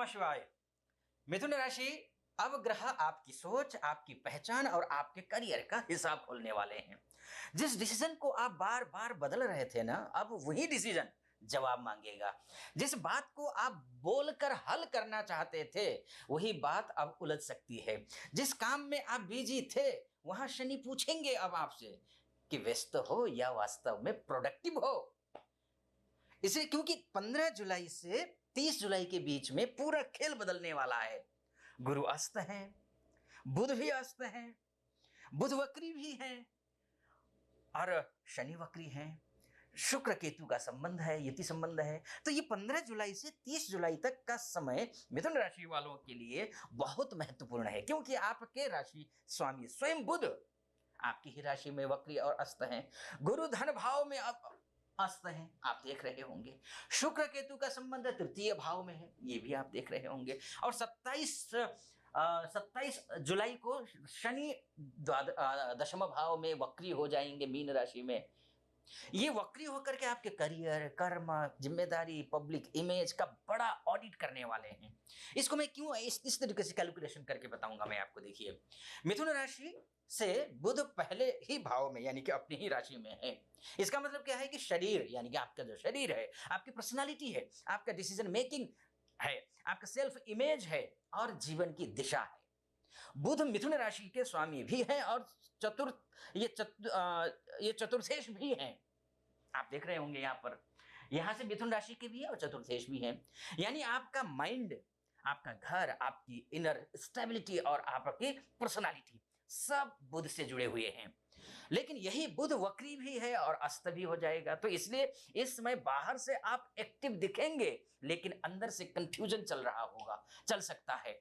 शिवाय। मिथुन राशि, अब ग्रह आपकी सोच, आपकी पहचान और आपके करियर का हिसाब खोलने वाले हैं। जिस डिसीजन को आप बार बार बदल रहे थे ना, अब वही डिसीजन जवाब मांगेगा। जिस बात को आप बोलकर हल करना चाहते थे, वही बात अब उलझ सकती है। जिस काम में आप बिजी थे, वहां शनि पूछेंगे अब आपसे कि व्यस्त हो या वास्तव में प्रोडक्टिव हो। इसे क्योंकि 15 जुलाई से 30 जुलाई के बीच में पूरा खेल बदलने वाला है। गुरु अस्त है, बुध भी अस्त है, बुध वक्री भी है और शनि वक्री है। शुक्र केतु का संबंध है, युति संबंध है। तो ये 15 जुलाई से 30 जुलाई तक का समय मिथुन राशि वालों के लिए बहुत महत्वपूर्ण है, क्योंकि आपके राशि स्वामी स्वयं बुध आपकी ही राशि में वक्री और अस्त है। गुरु धन भाव में अब अस्त है, आप देख रहे होंगे। शुक्र केतु का संबंध तृतीय भाव में है, ये भी आप देख रहे होंगे। और 27 जुलाई को शनि दशम भाव में वक्री हो जाएंगे मीन राशि में। ये वक्री होकर के आपके करियर, कर्म, जिम्मेदारी, पब्लिक इमेज का बड़ा ऑडिट करने वाले हैं। इसको मैं क्यों इस तरीके से कैलकुलेशन करके बताऊंगा मैं आपको। देखिए, मिथुन राशि से बुध पहले ही भाव में यानी कि अपनी ही राशि में है। इसका मतलब क्या है कि शरीर यानी कि आपका जो शरीर है, आपकी पर्सनालिटी है, आपका डिसीजन मेकिंग है, आपका सेल्फ इमेज है और जीवन की दिशा है। बुध मिथुन राशि के स्वामी भी हैं और ये चतुर्थेश भी हैं। आप देख रहे होंगे यहां से मिथुन राशि के भी है और चतुर्थेश भी हैं। यानी आपका माइंड, आपका घर, आपकी इनर स्टेबिलिटी और आपकी पर्सनालिटी सब बुध से जुड़े हुए हैं। लेकिन यही बुध वक्री भी है और अस्त भी हो जाएगा। तो इसलिए इस समय बाहर से आप एक्टिव दिखेंगे, लेकिन अंदर से कंफ्यूजन चल रहा होगा, चल सकता है।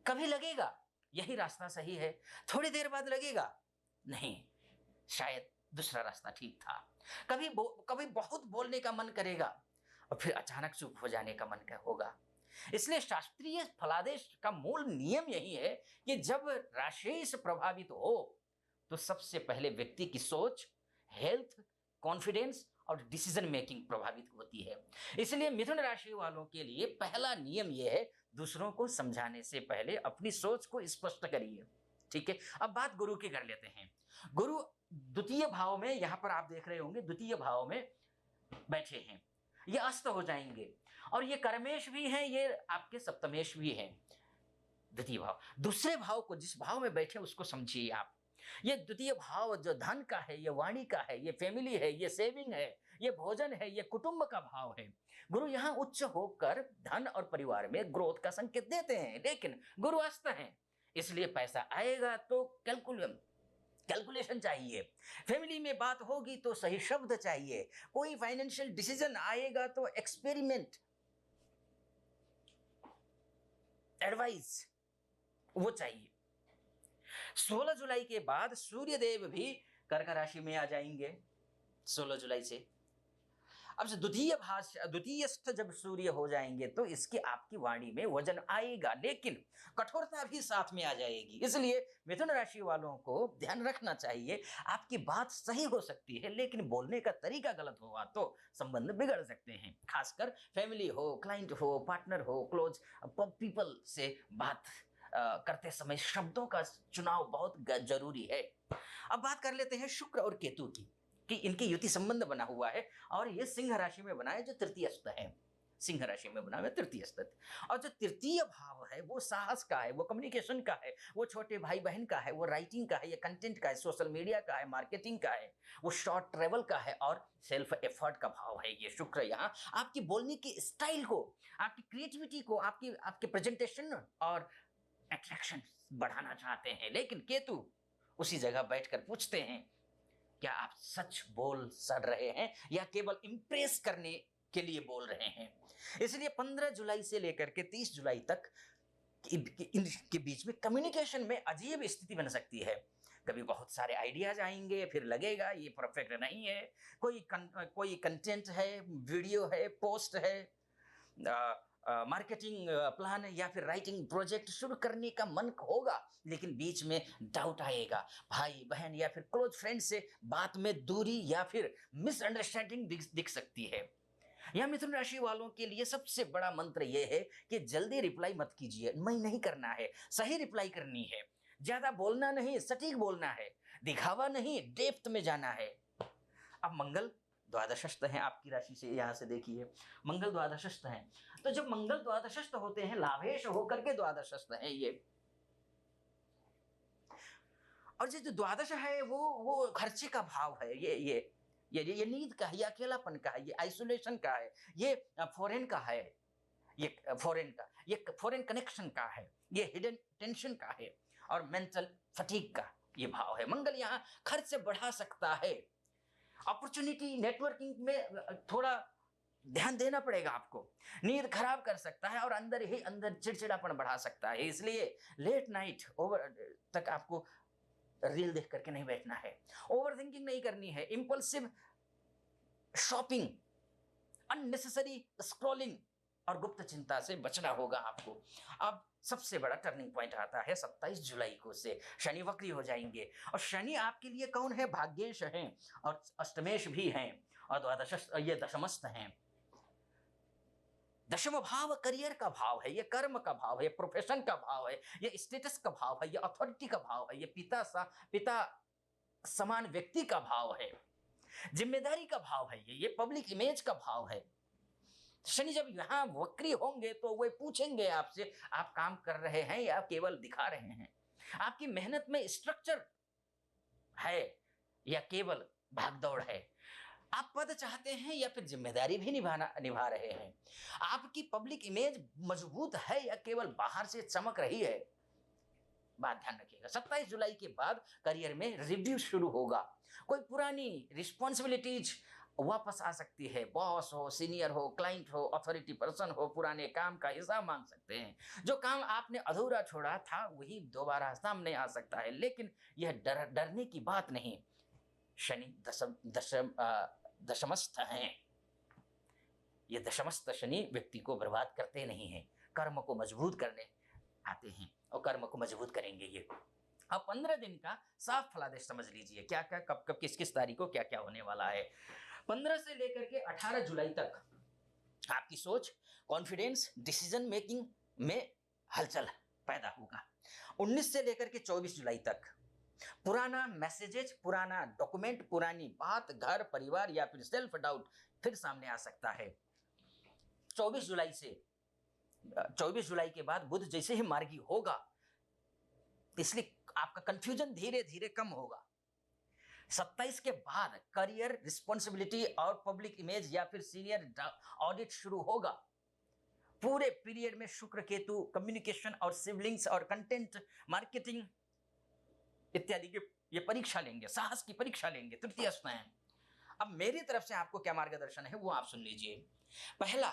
कभी लगेगा यही रास्ता सही है, थोड़ी देर बाद लगेगा नहीं, शायद दूसरा रास्ता ठीक था। कभी बहुत बोलने का मन करेगा और फिर अचानक चुप हो जाने का मन होगा। इसलिए शास्त्रीय फलादेश का मूल नियम यही है कि जब राशि से प्रभावित हो तो सबसे पहले व्यक्ति की सोच, हेल्थ, कॉन्फिडेंस और डिसीजन मेकिंग प्रभावित होती है। इसलिए मिथुन राशि वालों के लिए पहला नियम यह है, दूसरों को समझाने से पहले अपनी सोच को स्पष्ट करिए। ठीक है, अब बात गुरु की कर लेते हैं। गुरु द्वितीय भाव में, यहां पर आप देख रहे होंगे द्वितीय भाव में बैठे हैं। ये अस्त हो जाएंगे और ये कर्मेश भी हैं, ये आपके सप्तमेश भी हैं। द्वितीय भाव, दूसरे भाव को जिस भाव में बैठे उसको समझिए आप। ये द्वितीय भाव जो धन का है, ये वाणी का है, ये फैमिली है, ये सेविंग है, ये भोजन है, ये कुटुंब का भाव है। गुरु यहां उच्च होकर धन और परिवार में ग्रोथ का संकेत देते हैं, लेकिन गुरु अस्त हैं, इसलिए पैसा आएगा तो कैलकुलेशन चाहिए। फैमिली में बात होगी तो सही शब्द चाहिए। कोई फाइनेंशियल डिसीजन आएगा तो एक्सपेरिमेंट, एडवाइस वो चाहिए। 16 जुलाई के बाद सूर्य देव भी कर्क राशि में आ जाएंगे 16 जुलाई से। अब द्वितीयस्थ जब सूर्य हो जाएंगे तो इसकी आपकी वाणी में वजन आएगा, लेकिन कठोरता भी साथ में आ जाएगी। इसलिए मिथुन राशि वालों को ध्यान रखना चाहिए, आपकी बात सही हो सकती है, लेकिन बोलने का तरीका गलत हुआ तो संबंध बिगड़ सकते हैं। खासकर फैमिली हो, क्लाइंट हो, पार्टनर हो, क्लोज पीपल से बात करते समय शब्दों का चुनाव बहुत जरूरी है। अब बात कर लेते हैं शुक्र और केतु की, कि इनकी युति संबंध बना हुआ है और ये सिंह राशि में बना है, जो तृतीयस्थ है। सिंह राशि में बना हुआ है तृतीयस्थ, और जो तृतीय भाव है वो साहस का है, वो कम्युनिकेशन का है, वो छोटे भाई बहन का है, वो राइटिंग का है, ये कंटेंट का है, सोशल मीडिया का है, मार्केटिंग का है, वो शॉर्ट ट्रेवल का है और सेल्फ एफर्ट का भाव है। ये शुक्र यहाँ आपकी बोलने की स्टाइल को, आपकी क्रिएटिविटी को, आपके प्रेजेंटेशन और अट्रैक्शन बढ़ाना चाहते हैं। लेकिन केतु उसी जगह बैठकर पूछते हैं, क्या आप सच बोल सड़ रहे हैं या केवल इंप्रेस करने के लिए बोल रहे हैं? इसलिए 15 जुलाई से लेकर के 30 जुलाई तक इनके बीच में कम्युनिकेशन में अजीब स्थिति बन सकती है। कभी बहुत सारे आइडियाज आएंगे, फिर लगेगा ये परफेक्ट नहीं है। कोई कंटेंट है, वीडियो है, पोस्ट है, मार्केटिंग प्लान या फिर राइटिंग प्रोजेक्ट शुरू करने का मन होगा, लेकिन बीच में डाउट आएगा। भाई बहन या फिर क्लोज फ्रेंड से बात में दूरी या फिर मिसअंडरस्टैंडिंग दिख सकती है। यह मिथुन राशि वालों के लिए सबसे बड़ा मंत्र यह है कि जल्दी रिप्लाई मत कीजिए, मैं नहीं करना है, सही रिप्लाई करनी है, ज्यादा बोलना नहीं, सटीक बोलना है, दिखावा नहीं, डेप्थ में जाना है। अब मंगल द्वादशस्थ है आपकी राशि से, यहां से देखिए मंगल द्वादशस्थ है। तो जब मंगल द्वादशस्थ होते हैं, लाभेश होकर के द्वादशस्थ है ये, और जो द्वादश है वो खर्चे का भाव है, ये नींद का है, ये अकेलापन का है, ये आइसोलेशन का है, ये फॉरेन का है, ये फॉरेन कनेक्शन का है, ये हिडन टेंशन का है, और मेंटल फटीग का ये भाव है। मंगल यहाँ खर्च से बढ़ा सकता है, अपॉर्चुनिटी नेटवर्किंग में थोड़ा ध्यान देना पड़ेगा आपको, नींद खराब कर सकता है और अंदर ही अंदर चिड़चिड़ापन बढ़ा सकता है। इसलिए लेट नाइट ओवर तक आपको रील देख करके नहीं बैठना है, ओवर थिंकिंग नहीं करनी है, इंपल्सिव शॉपिंग, अननेसेसरी स्क्रॉलिंग और गुप्त चिंता से बचना होगा आपको। अब सबसे बड़ा टर्निंग पॉइंट आता है 27 जुलाई को से शनि वक्री हो जाएंगे, और शनि आपके लिए कौन है? भाग्येश हैं और अष्टमेश भी हैं और द्वादश, ये दशमस्थ हैं। दशम भाव करियर का भाव है, ये कर्म का भाव है, ये प्रोफेशन का भाव है, ये स्टेटस का भाव है, ये अथॉरिटी का भाव है, ये पिता समान व्यक्ति का भाव है, जिम्मेदारी का भाव है, ये पब्लिक इमेज का भाव है। शनि जब यहां वक्री होंगे तो वे पूछेंगे आपसे, आप काम कर रहे हैं या केवल दिखा रहे हैं? आपकी मेहनत में स्ट्रक्चर है या केवल भागदौड़ है? आप पद चाहते हैं या फिर जिम्मेदारी भी निभा रहे हैं? आपकी पब्लिक इमेज मजबूत है या केवल बाहर से चमक रही है? बात ध्यान रखिएगा। 27 जुलाई के बाद करियर में रिव्यू शुरू होगा, कोई पुरानी रिस्पॉन्सिबिलिटीज वापस आ सकती है, बॉस हो, सीनियर हो, क्लाइंट हो, अथॉरिटी पर्सन हो, पुराने काम का हिसाब मांग सकते हैं। जो काम आपने अधूरा छोड़ा था वही दोबारा सामने आ सकता है, लेकिन यह डरने की बात नहीं। शनि दशमस्थ हैं, ये दशमस्थ शनि व्यक्ति को बर्बाद करते नहीं हैं, कर्म को मजबूत करने आते हैं और कर्म को मजबूत करेंगे ये। अब 15 दिन का साफ फलादेश समझ लीजिए, क्या क्या कब कब किस किस तारीख को क्या क्या होने वाला है। 15 से लेकर के 18 जुलाई तक आपकी सोच, कॉन्फिडेंस, डिसीजन मेकिंग में हलचल पैदा होगा। 19 से लेकर के 24 जुलाई तक पुराना मैसेजेज, पुराना डॉक्यूमेंट, पुरानी बात, घर परिवार या फिर सेल्फ डाउट फिर सामने आ सकता है। 24 जुलाई के बाद बुध जैसे ही मार्गी होगा, इसलिए आपका कंफ्यूजन धीरे धीरे कम होगा। 27 के बाद करियर, रिस्पॉन्सिबिलिटी और पब्लिक इमेज या फिर सीनियर ऑडिट शुरू होगा। पूरे पीरियड में शुक्र केतु कम्युनिकेशन और सिबलिंग्स और कंटेंट मार्केटिंग इत्यादि की ये परीक्षा लेंगे, साहस की परीक्षा लेंगे, तृतीय स्थान। अब मेरी तरफ से आपको क्या मार्गदर्शन है वो आप सुन लीजिए। पहला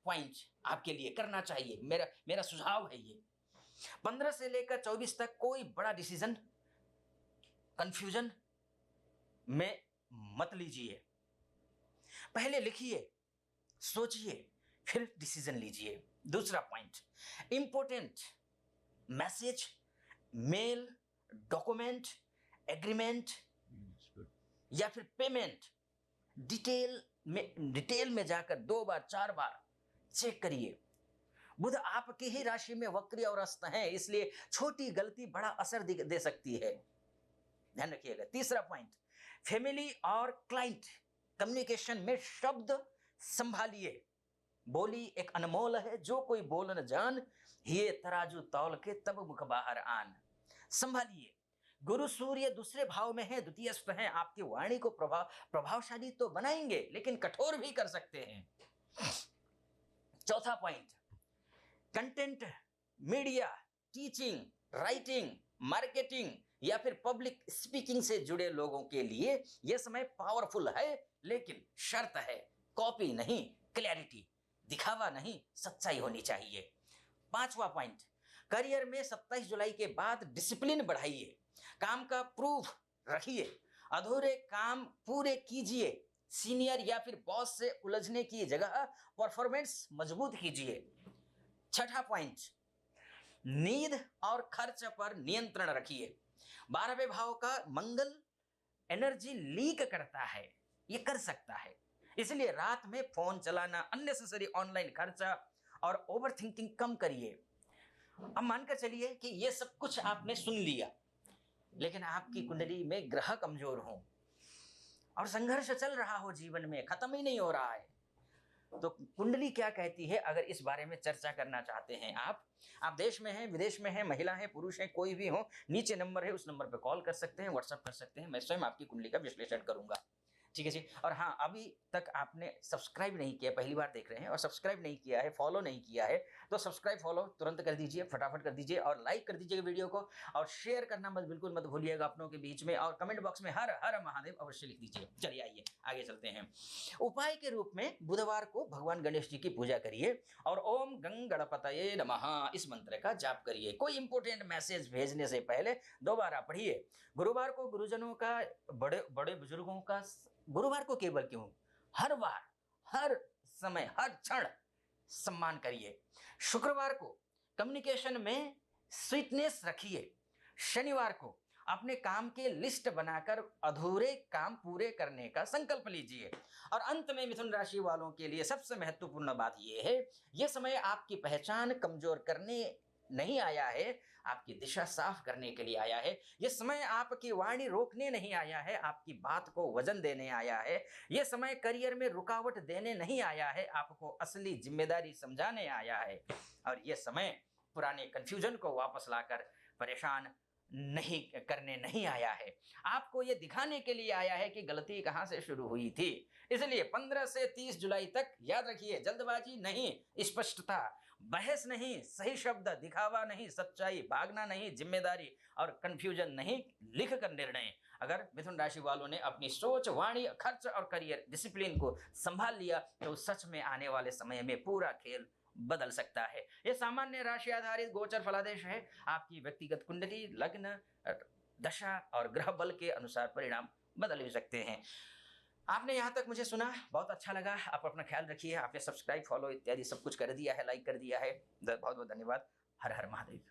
पॉइंट आपके लिए करना चाहिए, मेरा सुझाव है ये, 15 से लेकर 24 तक कोई बड़ा डिसीजन कंफ्यूजन में मत लीजिए। पहले लिखिए, सोचिए, फिर डिसीजन लीजिए। दूसरा point, important message, mail, document, agreement या फिर पेमेंट डिटेल में जाकर 2 बार 4 बार चेक करिए। बुध आपकी ही राशि में वक्री और अस्त है, इसलिए छोटी गलती बड़ा असर दे सकती है, ध्यान रखिएगा। तीसरा पॉइंट, फैमिली और क्लाइंट कम्युनिकेशन में शब्द संभालिए। बोली एक अनमोल है, जो कोई बोल न जान, ये तराजू तौल के तब मुख बाहर आन। संभालिए। गुरु सूर्य दूसरे भाव में है, द्वितीयस्थ है, आपकी वाणी को प्रभावशाली तो बनाएंगे लेकिन कठोर भी कर सकते हैं। चौथा point, content, media, teaching, writing, marketing या फिर पब्लिक स्पीकिंग से जुड़े लोगों के लिए यह समय पावरफुल है, लेकिन शर्त है कॉपी नहीं, क्लैरिटी, दिखावा नहीं, सच्चाई होनी चाहिए। पांचवा पॉइंट, करियर में 27 जुलाई के बाद डिसिप्लिन बढ़ाइए, काम का प्रूफ रखिए, अधूरे काम पूरे कीजिए, सीनियर या फिर बॉस से उलझने की जगह परफॉर्मेंस मजबूत कीजिए। छठा पॉइंट, नींद और खर्च पर नियंत्रण रखिए। 12वें भाव का मंगल एनर्जी लीक करता है, ये कर सकता है, इसलिए रात में फोन चलाना, अननेसेसरी ऑनलाइन खर्चा और ओवर थिंकिंग कम करिए। अब मानकर चलिए कि ये सब कुछ आपने सुन लिया, लेकिन आपकी कुंडली में ग्रह कमजोर हो और संघर्ष चल रहा हो, जीवन में खत्म ही नहीं हो रहा है, तो कुंडली क्या कहती है? अगर इस बारे में चर्चा करना चाहते हैं आप देश में हैं, विदेश में हैं, महिला हैं, पुरुष हैं, कोई भी हो, नीचे नंबर है, उस नंबर पर कॉल कर सकते हैं, व्हाट्सएप कर सकते हैं, मैं स्वयं आपकी कुंडली का विश्लेषण करूंगा। ठीक है जी। और हाँ, अभी तक आपने सब्सक्राइब नहीं किया, पहली बार देख रहे हैं और सब्सक्राइब नहीं किया है, फॉलो नहीं किया है, तो सब्सक्राइब फॉलो तुरंत कर दीजिए, फटाफट कर दीजिए और लाइक कर दीजिएगा वीडियो को, और शेयर करना बिल्कुल मत भूलिएगा अपनों के बीच में, और कमेंट बॉक्स में हर हर महादेव अवश्य लिख दीजिए। चलिए आइए आगे चलते हैं। उपाय के रूप में बुधवार को भगवान गणेश जी की पूजा करिए और ओम गंग गणपतये नमः इस मंत्र का जाप करिए। कोई इंपोर्टेंट मैसेज भेजने से पहले दोबारा पढ़िए। गुरुवार को गुरुजनों का, बड़े बड़े बुजुर्गों का, गुरुवार को केवल क्यों, हर बार, हर समय, हर क्षण सम्मान करिए। शुक्रवार को कम्युनिकेशन में स्वीटनेस रखिए। शनिवार को अपने काम के लिस्ट बनाकर अधूरे काम पूरे करने का संकल्प लीजिए। और अंत में मिथुन राशि वालों के लिए सबसे महत्वपूर्ण बात यह है, यह समय आपकी पहचान कमजोर करने नहीं आया है, आपकी दिशा साफ करने के लिए आया है। यह समय आपकी वाणी रोकने नहीं आया है, आपकी बात को वजन देने आया है। यह समय करियर में रुकावट देने नहीं आया है, आपको असली जिम्मेदारी समझाने आया है। और यह समय पुराने कंफ्यूजन को वापस लाकर परेशान नहीं करने नहीं आया है, आपको यह दिखाने के लिए आया है कि गलती कहां से शुरू हुई थी। इसलिए 15 से 30 जुलाई तक याद रखिए, जल्दबाजी नहीं, स्पष्टता, बहस नहीं, सही शब्द, दिखावा नहीं, सच्चाई, भागना नहीं, जिम्मेदारी, और कंफ्यूजन नहीं, लिख कर निर्णय। अगर मिथुन राशि वालों ने अपनी सोच, वाणी, खर्च और करियर डिसिप्लिन को संभाल लिया तो सच में आने वाले समय में पूरा खेल बदल सकता है। यह सामान्य राशि आधारित गोचर फलादेश है। आपकी व्यक्तिगत कुंडली, लग्न, दशा और ग्रह बल के अनुसार परिणाम बदल भी सकते हैं। आपने यहाँ तक मुझे सुना, बहुत अच्छा लगा। आप अपना ख्याल रखिए। आपने सब्सक्राइब, फॉलो इत्यादि सब कुछ कर दिया है, लाइक कर दिया है, बहुत बहुत धन्यवाद। हर हर महादेव।